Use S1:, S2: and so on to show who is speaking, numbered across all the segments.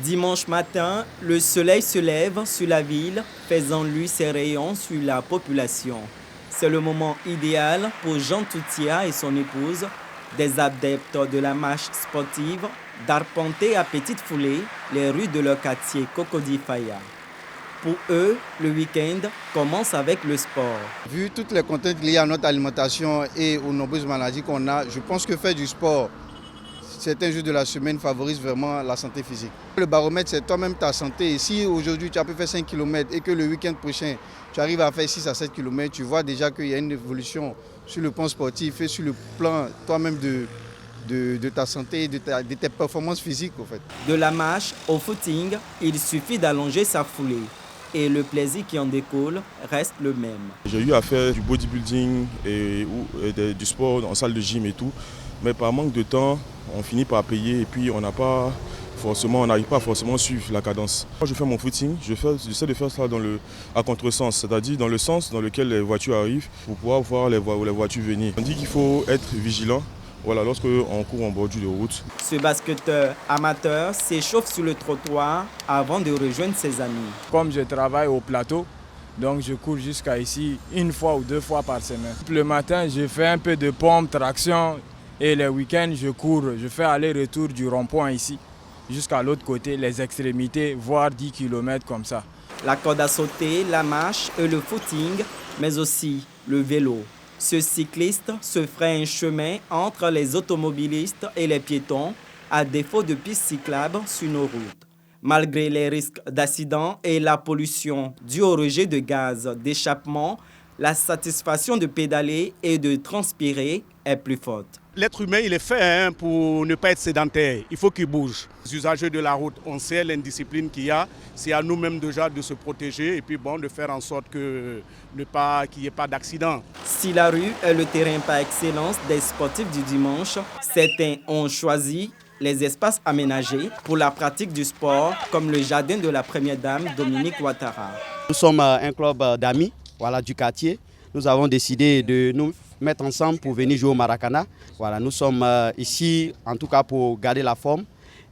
S1: Dimanche matin, le soleil se lève sur la ville, faisant lui ses rayons sur la population. C'est le moment idéal pour Jean Toutia et son épouse, des adeptes de la marche sportive, d'arpenter à petite foulée les rues de leur quartier Cocody Faya. Pour eux, le week-end commence avec le sport.
S2: Vu toutes les contraintes liées à notre alimentation et aux nombreuses maladies qu'on a, je pense que faire du sport certains jours de la semaine favorise vraiment la santé physique. Le baromètre, c'est toi-même ta santé. Et si aujourd'hui tu as pu faire 5 km et que le week-end prochain, tu arrives à faire 6 à 7 km, tu vois déjà qu'il y a une évolution sur le plan sportif et sur le plan toi-même de ta santé et de tes performances physiques. En fait.
S1: De la marche au footing, il suffit d'allonger sa foulée. Et le plaisir qui en découle reste le même.
S3: J'ai eu à faire du bodybuilding et du sport en salle de gym et tout. Mais par manque de temps, on finit par payer et puis on n'arrive pas forcément à suivre la cadence. Quand je fais mon footing, j'essaie de faire ça à contresens, c'est-à-dire dans le sens dans lequel les voitures arrivent pour pouvoir voir les voitures venir. On dit qu'il faut être vigilant. Voilà, lorsqu'on court en bordure de route.
S1: Ce basketteur amateur s'échauffe sur le trottoir avant de rejoindre ses amis.
S4: Comme je travaille au plateau, donc je cours jusqu'à ici 1 fois ou 2 fois par semaine. Le matin, je fais un peu de pompe, traction et les week-ends, je cours. Je fais aller-retour du rond-point ici jusqu'à l'autre côté, les extrémités, voire 10 km comme ça.
S1: La corde à sauter, la marche et le footing, mais aussi le vélo. Ce cycliste se ferait un chemin entre les automobilistes et les piétons, à défaut de pistes cyclables sur nos routes. Malgré les risques d'accidents et la pollution due au rejet de gaz d'échappement, la satisfaction de pédaler et de transpirer est plus forte.
S5: L'être humain, il est fait pour ne pas être sédentaire. Il faut qu'il bouge. Les usagers de la route, on sait l'indiscipline qu'il y a. C'est à nous-mêmes déjà de se protéger et puis de faire en sorte qu'il n'y ait pas d'accident.
S1: Si la rue est le terrain par excellence des sportifs du dimanche, certains ont choisi les espaces aménagés pour la pratique du sport, comme le jardin de la première dame Dominique Ouattara.
S6: Nous sommes un club d'amis du quartier. Nous avons décidé de nous mettre ensemble pour venir jouer au Maracana. Nous sommes ici en tout cas pour garder la forme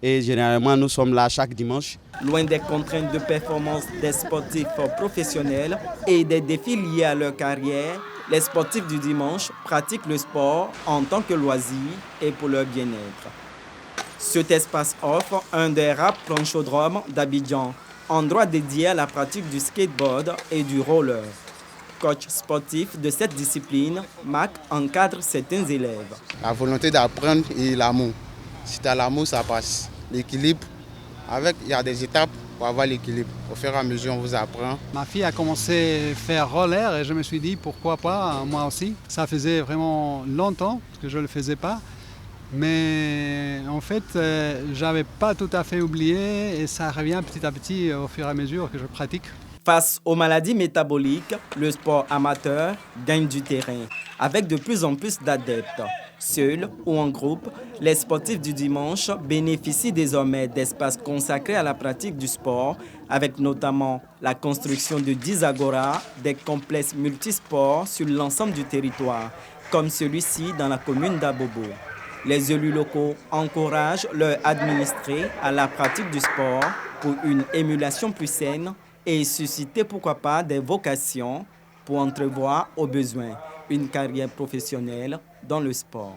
S6: et généralement nous sommes là chaque dimanche.
S1: Loin des contraintes de performance des sportifs professionnels et des défis liés à leur carrière, les sportifs du dimanche pratiquent le sport en tant que loisir et pour leur bien-être. Cet espace offre un des rares planchodromes d'Abidjan, endroit dédié à la pratique du skateboard et du roller. Coach sportif de cette discipline, Mac encadre certains élèves.
S2: La volonté d'apprendre et l'amour. Si tu as l'amour, ça passe. L'équilibre, il y a des étapes pour avoir l'équilibre. Au fur et à mesure, on vous apprend.
S7: Ma fille a commencé à faire roller et je me suis dit pourquoi pas, moi aussi. Ça faisait vraiment longtemps que je ne le faisais pas. Mais en fait, j'avais pas tout à fait oublié et ça revient petit à petit au fur et à mesure que je pratique.
S1: Face aux maladies métaboliques, le sport amateur gagne du terrain avec de plus en plus d'adeptes. Seuls ou en groupe, les sportifs du dimanche bénéficient désormais d'espaces consacrés à la pratique du sport, avec notamment la construction de 10 agoras, des complexes multisports sur l'ensemble du territoire, comme celui-ci dans la commune d'Abobo. Les élus locaux encouragent leurs administrés à la pratique du sport pour une émulation plus saine et susciter pourquoi pas des vocations pour entrevoir au besoin une carrière professionnelle dans le sport.